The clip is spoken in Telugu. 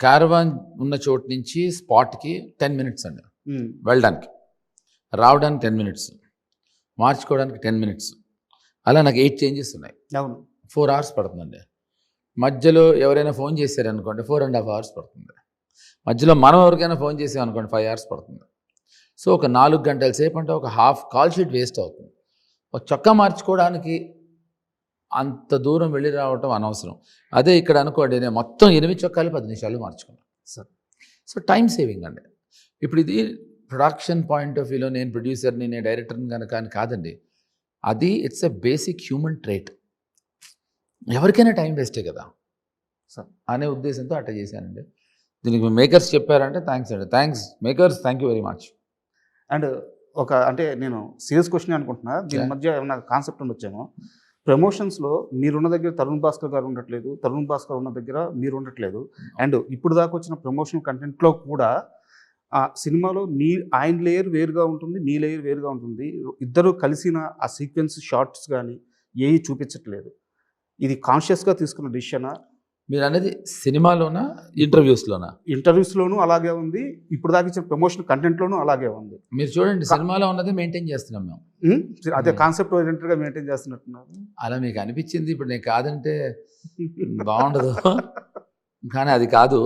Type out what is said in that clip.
క్యారవాన్ ఉన్న చోటు నుంచి స్పాట్కి 10 minutes అండి ఉమ్, వెళ్ళడానికి, రావడానికి 10 minutes, మార్చుకోవడానికి 10 minutes. అలా నాకు 8 changes ఉన్నాయి. అవును 4 hours పడుతుందండి. మధ్యలో ఎవరైనా ఫోన్ చేశారనుకోండి 4.5 hours పడుతుంది. మధ్యలో మనం ఎవరికైనా ఫోన్ చేసాం అనుకోండి 5 hours పడుతుంది. సో ఒక 4 గంటల సేపు అంటే ఒక హాఫ్ కాల్ షీట్ వేస్ట్ అవుతుంది. ఒక చొక్కా మార్చుకోవడానికి అంత దూరం వెళ్ళి రావటం అనవసరం. అదే ఇక్కడ అనుకోండి నేను మొత్తం 8 చొక్కాలు 10 నిమిషాలు మార్చుకున్నాను. సార్ సో టైం సేవింగ్ అండి. ఇప్పుడు ఇది ప్రొడక్షన్ పాయింట్ ఆఫ్ వ్యూలో నేను ప్రొడ్యూసర్ని, నేను డైరెక్టర్ని కనుక అని కాదండి. అది it's a basic human trait. ఎవరికైనా టైం వేస్టే కదా సార్ అనే ఉద్దేశంతో అట్లా చేశానండి. దీనికి మేకర్స్ చెప్పారంటే థ్యాంక్స్ అండి. Thanks makers, thank you very much. And అంటే నేను సీరియస్ క్వశ్చన్ అనుకుంటున్నా, దీని Yeah. మధ్య ఏమైనా కాన్సెప్ట్ ఉండొచ్చేమో. ప్రమోషన్స్లో మీరున్న దగ్గర తరుణ్ భాస్కర్ గారు ఉండట్లేదు, తరుణ్ భాస్కర్ ఉన్న దగ్గర మీరు ఉండట్లేదు. అండ్ ఇప్పుడు దాకా వచ్చిన ప్రమోషన్ కంటెంట్లో కూడా ఆ సినిమాలో ఆయన లేయర్ వేరుగా ఉంటుంది, మీ లేయర్ వేరుగా ఉంటుంది. ఇద్దరు కలిసిన ఆ సీక్వెన్స్ షార్ట్స్ కానీ ఏవి చూపించట్లేదు. ఇది కాన్షియస్గా తీసుకున్న డిసిషనా? మీరు అనేది సినిమాలోనా ఇంటర్వ్యూస్లోనా? ఇంటర్వ్యూస్లోనూ అలాగే ఉంది, ఇప్పుడు దాకా ఇచ్చిన ప్రమోషన్ కంటెంట్లోనూ అలాగే ఉంది. మీరు చూడండి, సినిమాలో ఉన్నది మెయింటైన్ చేస్తున్నాం మేము. అదే కాన్సెప్ట్ ఓరియంటెడ్గా మెయింటైన్ చేస్తున్నట్టున్నారు. అలా మీకు అనిపించింది, ఇప్పుడు నేను కాదంటే బాగుండదు. కానీ అది కాదు.